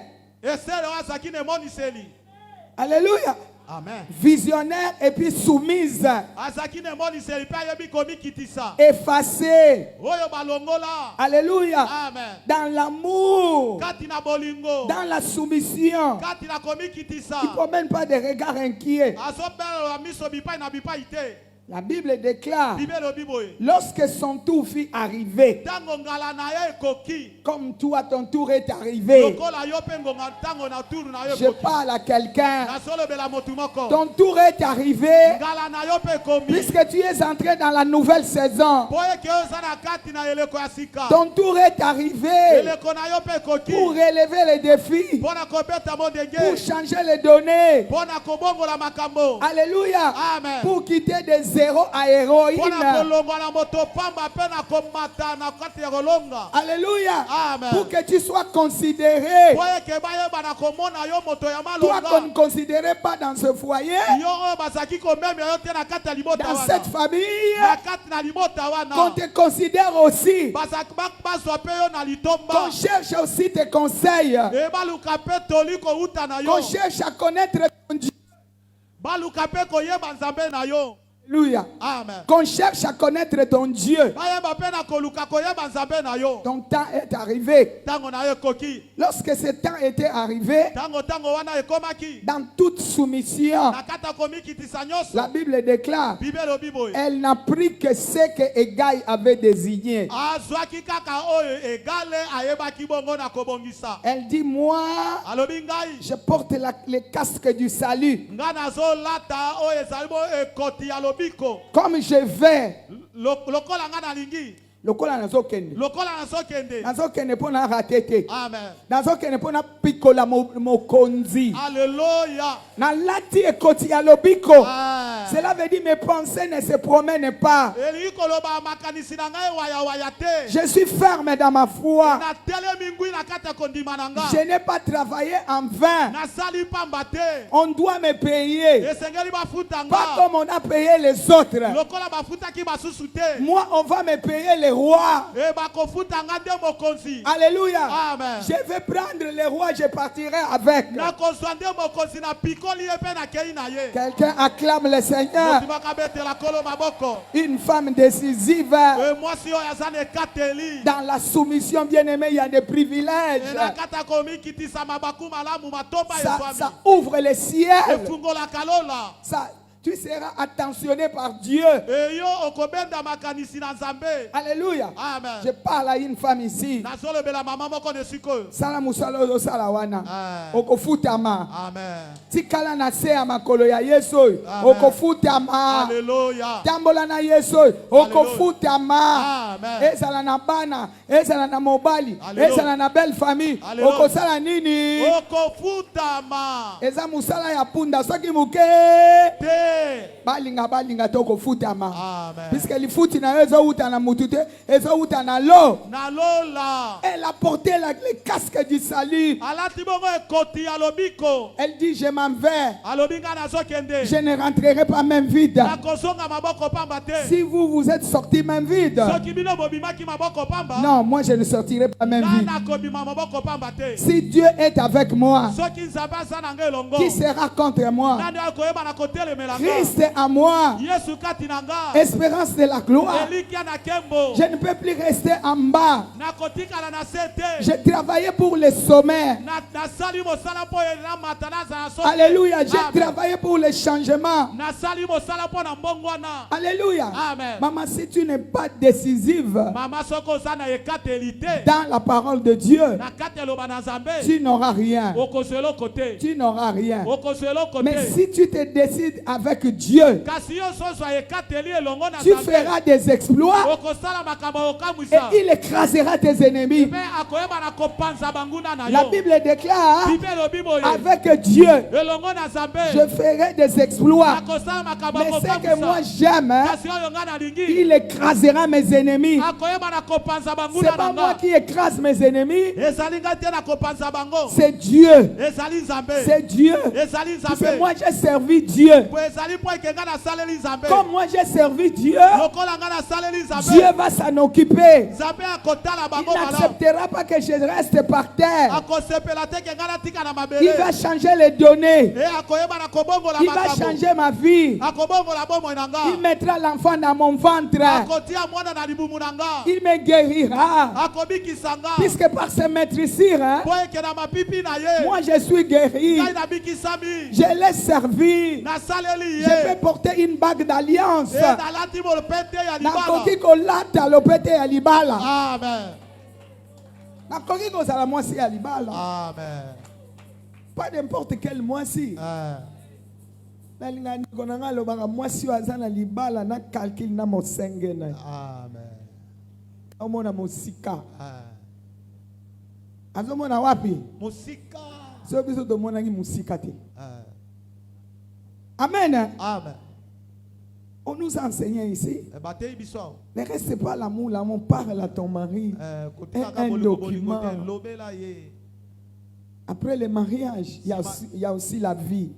Alléluia. Amen. Visionnaire et puis soumise. Effacée. Alléluia. Amen. Dans l'amour. Dans la soumission. Il ne promène pas de regards inquiets. La Bible déclare, lorsque son tour fut arrivé, comme toi ton tour est arrivé, je parle à quelqu'un, ton tour est arrivé, puisque tu es entré dans la nouvelle saison. Ton tour est arrivé pour relever les défis, pour changer les données. Alléluia. Amen. Pour quitter des zéro à héroïne. Alléluia. Amen. Pour que tu sois considéré. Toi qu'on ne considérait pas dans ce foyer, dans cette famille, qu'on te considère aussi, qu'on cherche aussi tes conseils, qu'on cherche à connaître ton Dieu. Alléluia. Amen. Qu'on cherche à connaître ton Dieu. Ton temps est arrivé. Lorsque ce temps était arrivé, dans toute soumission, la Bible déclare, elle n'a pris que ce que Égaï avait désigné. Elle dit, moi, je porte le casque du salut. Comme je vais, lokola nazokende pona ratete nazokende pona pikola mokonzi. Alléluia. Na lati ekoti ya lobiko. Cela veut dire mes pensées ne se promènent pas. Je suis ferme dans ma foi. Je n'ai pas travaillé en vain. On doit me payer, pas comme on a payé les autres. Moi on va me payer les rois. Alléluia. Amen. Je vais prendre les rois, je partirai avec. Quelqu'un acclame le Seigneur. Une femme décisive. Dans la soumission, bien aimée, il y a des privilèges. Ça ouvre les ciels. Tu seras attentionné par Dieu. Alléluia. Amen. Je parle à une femme ici. Salamusalo salawana. Okofutama. Amen. Tikala na se ya makolo ya Yesu. Okofutama. Alléluia. Tambola na Yesu. Okofutama. Amen. Ezala na bana, ezala na mobali, ezala na belle famille. Okosala nini? Okofutama. Eza musala ya punda soki muke. Balinga toko futama. Amen. Puisque les futi na ezo uta na mutute, ezo uta na lo. Na lola. Elle a porté les casques du salut. Elle dit je m'en vais. Je ne rentrerai pas même vide. Si vous êtes sortis même vide. Non, moi je ne sortirai pas même vide. Si Dieu est avec moi, qui sera contre moi? Christ est à moi. Espérance de la gloire. Je ne peux plus rester en bas. J'ai travaillé pour le sommet. Alléluia. J'ai travaillé pour le changement. Alléluia. Amen. Maman, si tu n'es pas décisive dans la parole de Dieu, tu n'auras rien. Tu n'auras rien. Mais si tu te décides avec Dieu, tu feras des exploits et il écrasera tes ennemis. La Bible déclare, avec Dieu, je ferai des exploits. Mais ce que moi j'aime, il écrasera mes ennemis. C'est pas moi qui écrase mes ennemis, c'est Dieu. C'est Dieu. Tu fais, moi j'ai servi Dieu. Comme moi j'ai servi Dieu, Dieu va s'en occuper. Il n'acceptera pas que je reste par terre. Il va changer les données. Il va changer ma vie. Il mettra l'enfant dans mon ventre. Il me guérira. Puisque par ce maîtrisir, moi je suis guéri. Je l'ai servi. Je peux porter une bague d'alliance. Amen. Pas n'importe quel mois-ci. Amen. Omona musika. Amen. Azomona wapi? Musika. So biso tomona ngi musika te. Amen. Amen. On nous a enseigné ici. Ne reste pas l'amour, l'amour parle à ton mari. Un document. Après le mariage, il y a aussi la vie.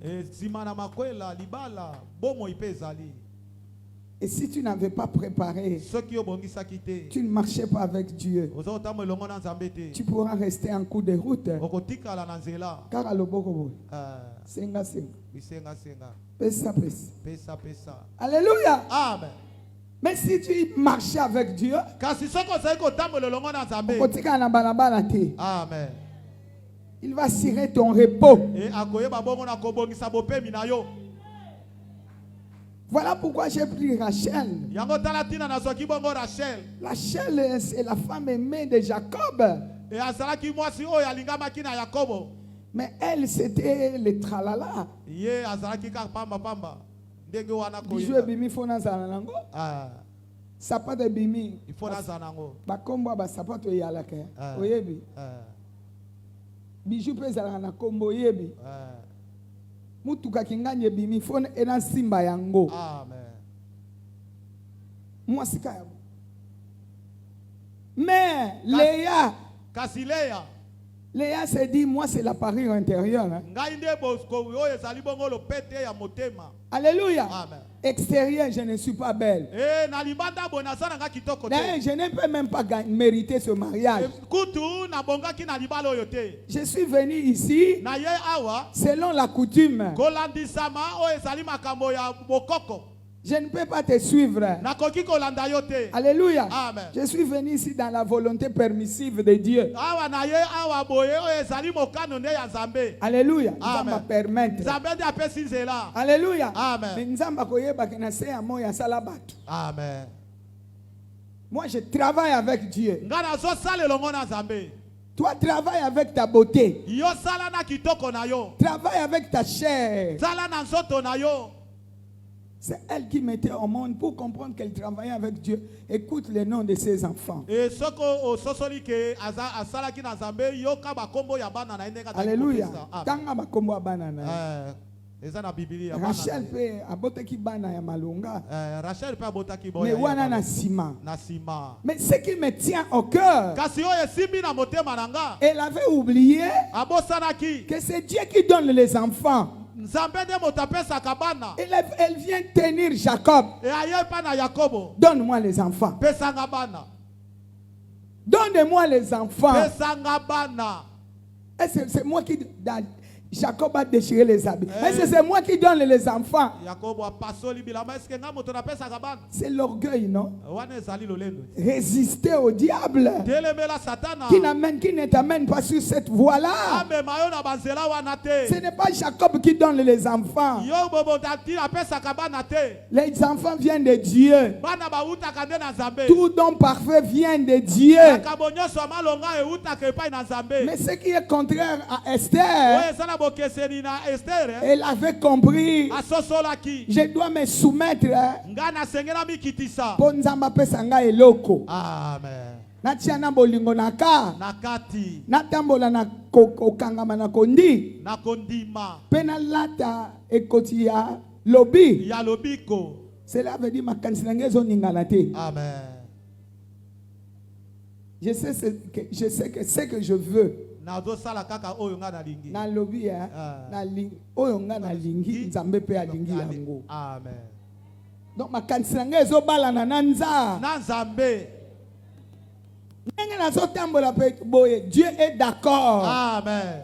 Et si tu n'avais pas préparé, tu ne marchais pas avec Dieu, tu pourras rester en cours de route. Car à l'oboko, senga senga. Pesa pesa. Alléluia. Amen. Mais si tu marchais avec Dieu, Amen. Il va cirer ton repos. Voilà pourquoi j'ai pris Rachel. Rachel, c'est la femme aimée de Jacob. Mais elle, c'était le tralala. Bijou bimi fona zanango. Sapato bimi. Bakombo ba sapato yalaka. Oyebi. Bijou pe zalana kombo yebi. Mutuka kinganye bimi fona ena simba yango. Amen. Moi sika yabo. Mais Léa, Léa s'est dit, moi c'est la parure intérieure. Hein? Alléluia. Amen. Extérieur, je ne suis pas belle. Je ne peux même pas mériter ce mariage. Je suis venu ici selon la coutume. Je ne peux pas te suivre. Alléluia. Amen. Je suis venu ici dans la volonté permissive de Dieu. Alléluia. Ça va permettre. Alléluia. Amen. Amen. Moi, je travaille avec Dieu. Toi, travaille avec ta beauté. Travaille avec ta chair. C'est elle qui mettait au monde pour comprendre qu'elle travaillait avec Dieu. Écoute les noms de ses enfants. Alléluia. Rachel peut abotaki bana ya malunga. Rachel peut abotaki boya. Mais wana na sima. Mais ce qui me tient au cœur. Elle avait oublié que c'est Dieu qui donne les enfants. Elle vient tenir Jacob. Donne-moi les enfants. Donne-moi les enfants. Et c'est moi qui... Jacob a déchiré les habits. Est-ce que c'est moi qui donne les enfants? C'est l'orgueil, non? Résister au diable qui ne t'amène pas sur cette voie-là. Ce n'est pas Jacob qui donne les enfants. Les enfants viennent de Dieu. Tout don parfait vient de Dieu. Mais ce qui est contraire à Esther, elle avait compris. Je dois me soumettre pour nzamba pesa nga eloko. Amen. Natia na bolingo naka. Natambola na kokangama na kondi. Na kondima. Pena lata ekoti ya lobi. Ya lobiko. Cela veut dire makanisi na ngezo ningana te. Amen. Je sais que ce que je veux. Na lobi ya na lingi oyo nga na lingi nzambe pe alingi yango. Amen. Donc makanisi na ngezo balana na nzambe. Ndenge nazotambola pe boye Dieu est d'accord. Amen.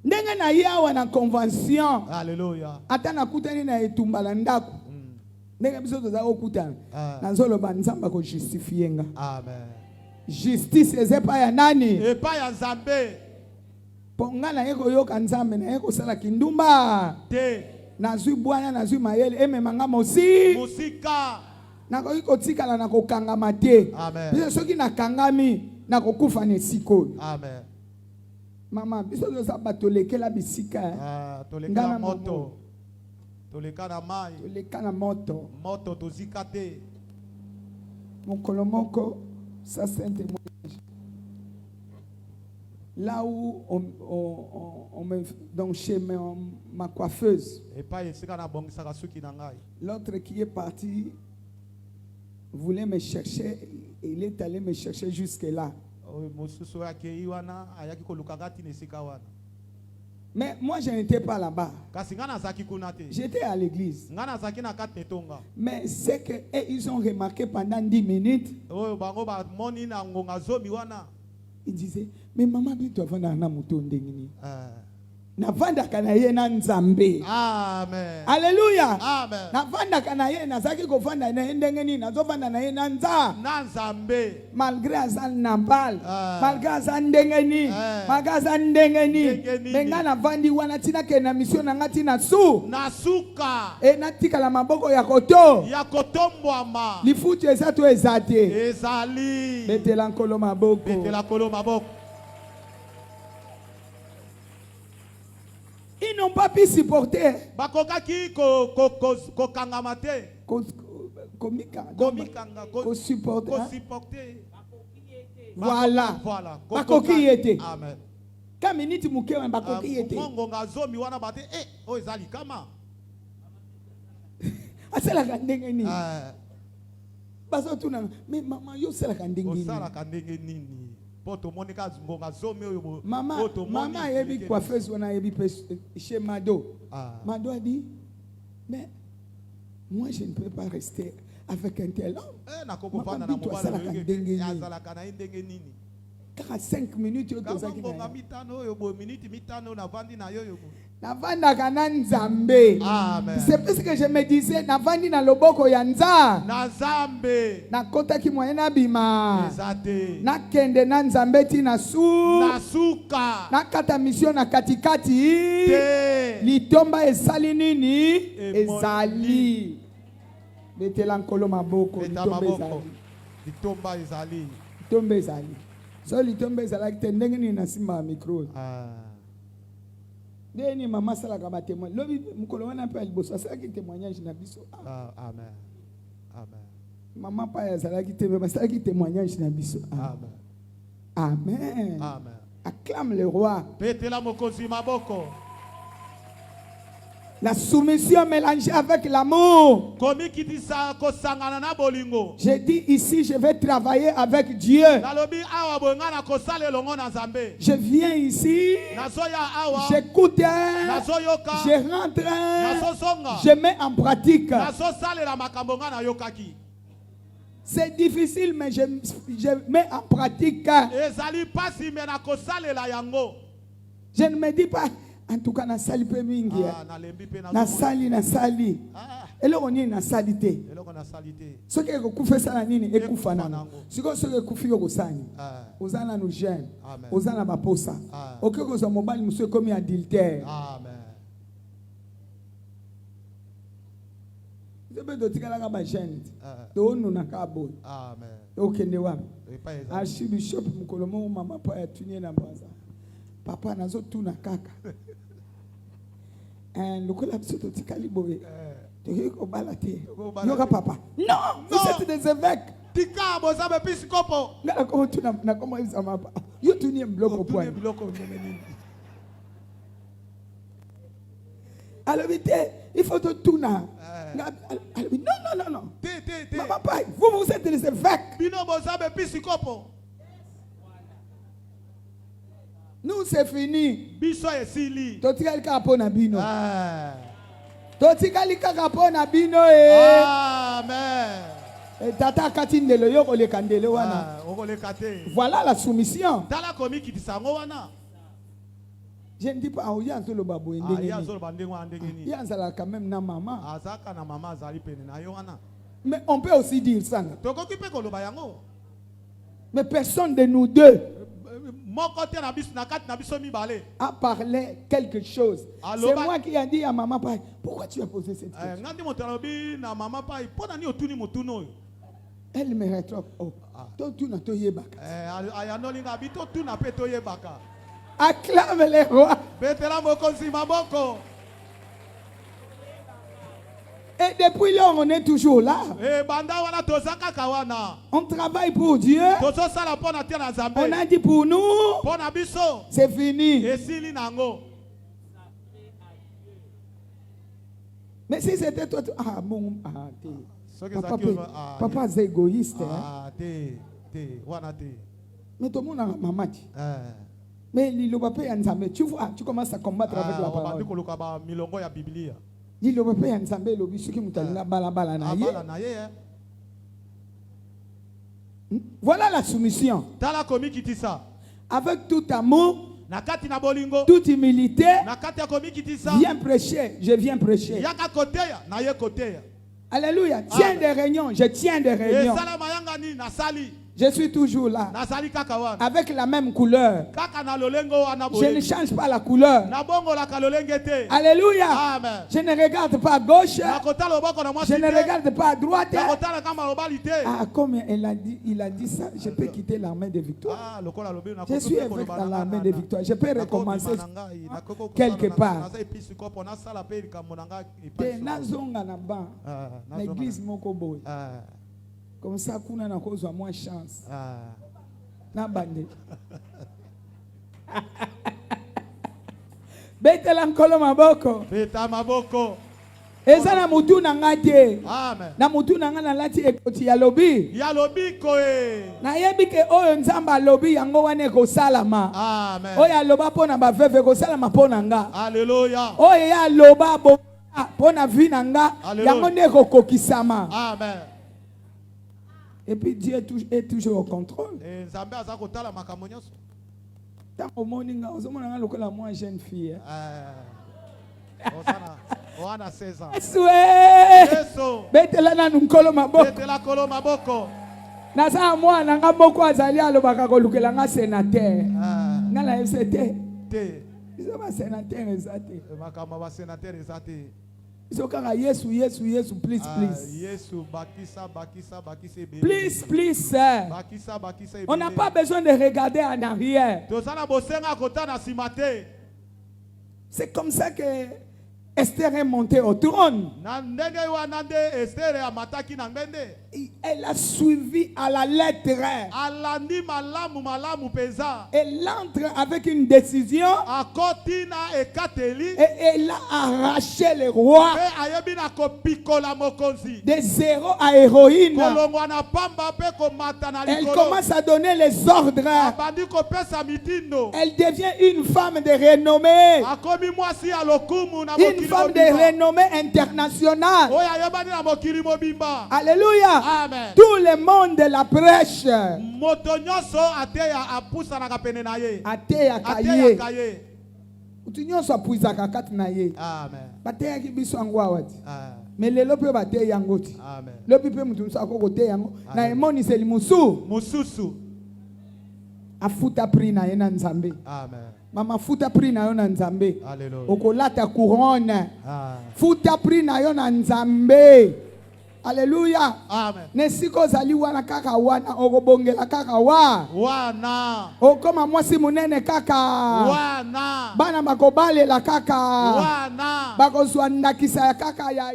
Ndenge na yawa na convention. Alléluia. Ata nakutani na etumbala ndako. Ndenge biso toza okutana. Nazoloba nzamba ko justifier nga. Amen. Justice ezepa ya nani? Epa ya nzambe. Ponga na yeko yoka nzambe na yeko sala kindumba. Te. Nazui bwana nazui mayele ememanga mosi. Musika. Nako yiko tikala na kokangama te. Amen. Biso soki na kangami na kokufa ne sikoyo. Amen. Mama biso toza batolekela bisika. Tolekela moto. Tolekana mai. Tolekana moto. Moto tozika te. Mokolo moko. Ça c'est un témoignage. Là où on me donc chez ma coiffeuse. L'autre qui est parti voulait me chercher. Il est allé me chercher jusque là. Mais moi je n'étais pas là-bas. J'étais à l'église. Mais c'est qu'ils ont remarqué pendant 10 minutes. Ils disaient, mais maman, tu vas faire un mouton d'engini. Navanda kanaye na nzambe. Amen. Alléluia. Amen. Navanda kanaye na zaki ko vanda na ndengeni na zo vanda na ye na nzambe. Malgré azan nambal, malgré azan ndengeni, malgré azan ndengeni. Menga na vandi wana tina ke na mission na ngati na su. Na suka. E na tika la maboko ya koto. Ya kotombwama. Lifuti ezato ezate. Ezali. Betela nkolo maboko. Betela nkolo maboko. Ils n'ont pas pu supporter. Bakokaki ko kangamate. Ko supporter. Voilà. Bakoki yete. Amen. Kaminiti mukewa bakoki yete. Mongo ngazomi wana bate o ezali kama. Asela kandenge nini? Baso tuna mais maman yo sela kandenge nini? Osala kandenge nini? Maman a dit coiffeuse, on a dit chez Mado. Mado a dit, mais moi je ne peux pas rester avec un tel homme. 5 minutes yo tozaki Kama mitano yo bo minute mitano na vandi na yo yo. navandaka na nzambe. Amen. C'est parce que je me disais navandi na loboko ya nza. Na Nzambe. Nakotaki moyen na bima. Ezate. Nakende na nzambe ti na su. Na suka. Nakata mission na katikati. Te. Litomba esali nini? Emoli. Ezali. Betela nkolo maboko. Litomba ezali. Litomba ezali. Litomba ezali. So litomba ezali te ndenge nini na simba ya micro. Deni mama sala kama témoin. Lobi mukolo wana pe liboso asalaki témoignage na biso. Amen. Amen. Mama pa asalaki témoignage na biso. Amen. Amen. Amen. Acclame le roi. Betela mokonzi maboko. La soumission mélangée avec l'amour. J'ai dit ici, je vais travailler avec Dieu. Je viens ici, j'écoute, je rentre, je mets en pratique. C'est difficile, mais je mets en pratique. Je ne me dis pas, en tout cas, na sali pe mingi. Na sali. Eloko nini na salite. Soki ekufa sala nini ekufa nana. Siko soki ekufi yo kosani. Ozana no jeune. Ozana baposa. Oke ko zo mobali muso komi adultère. Amen. Zebe do tikala ka ba jeune. Do onu na ka boy. Amen. Okende wapi? Archibishop mukolomo mama pa ya tunie na baza. Papa nazo tuna kaka. Lokola biso totikali boye. Toki ko balate. Yoka papa. Non, vous êtes des évêques. Tika boza episkopo. Ngala ko tuna na komo isa mapa. Yo tunie mbloko point. Alors vite, il faut te tuna. Non. Maman pa, vous êtes des évêques. Bino boza episkopo. Nous c'est fini. Biso esili. Totikali kaka na bino. Totikali kaka na bino e. Amen. Et tata katindelo yo ko le kandele wana. Voilà la soumission. Tala komi kitisango wana. Je ne dis pas oya nzolo babo ndenge. Ya nzolo bandenge wana ndenge ni. Ya nzala quand même na maman. Azaka na maman azali pene na yo wana. Mais on peut aussi dire ça. Tokoki pe koloba yango. Mais personne de nous deux a parlé quelque chose. C'est moi qui ai dit à maman, pourquoi tu as posé cette question? Elle me rétorque, acclame les rois. Et depuis lors, on est toujours là. On travaille pour Dieu. On a dit pour nous, c'est fini. Mais si c'était toi, papa c'est égoïste. Mais tout le monde a maman. Mais tu vois, tu commences à combattre avec la parole. Voilà la soumission. Avec tout amour, toute humilité, viens prêcher, je viens prêcher. Alléluia. Tiens des réunions, je tiens des réunions. Je suis toujours là. Avec la même couleur. Je ne change pas la couleur. Alléluia. Amen. Je ne regarde pas à gauche. Je ne regarde pas à droite. Comme il a dit ça, je peux quitter l'armée de victoire. Je suis évêque dans l'armée de victoire. Je peux recommencer quelque part. L'église Mokoboy. Comme ça, qu'on a cause à moins chance. Na bande. Bete lankolo maboko. Beta maboko. Eza na mutu na ngate. Amen. Na mutu na ngana lati ekoti ya lobi. Ya lobi koe. Na yebike oyo nzamba lobi yango wane ko salama. Amen. Oya loba pona ba veve ko salama pona nga. Alléluia. Oya ya loba bo pona vina nga yango ne ko kokisama. Amen. Et puis Dieu est toujours au contrôle. Et Nzambe aza kotala makambo nyonso. Tant au morning, on se montre lokola moi jeune fille. On a 16 ans. Yesu. Betela na nkolo maboko. Betela kolo maboko. Na sa moi na ngaboko azali alobaka kolukela nga sénateur. Ngala FCT. Te. Ils ont sénateur ezate. Makambo ba sénateur ezate. Ils ont kaka Yesu, please. Yesu bakisa. Please. Bakisa. On n'a pas besoin de regarder en arrière. Tozana bosenga kota na simate. C'est comme ça que Esther est montée au trône. Elle a suivi à la lettre. Elle entre avec une décision. Et elle a arraché le roi de zéro à héroïne. Elle commence à donner les ordres. Elle devient une femme de renommée. Une femme de renommée internationale. Alléluia. Amen. Tout le monde la prêche. Ateya kaye. Utinyoso apuiza kakati na ye. Amen. Bateya kibiso angwa wati. Mais lelo pe bateya yangoti. Amen. Lopi pe mutu sa ko teya yango. Na emoni seli mususu. Afuta pri na ye na Nzambe. Amen. Mama futa pri na yo na Nzambe. Alléluia. Okolata couronne. Futa pri na yo na Nzambe. Alléluia. Amen. Nesiko zali wana kaka wana okobongela kaka wana. Okoma mwasi munene kaka wana. Bana bakobalela kaka wana. Bakozwa ndakisa ya kaka ya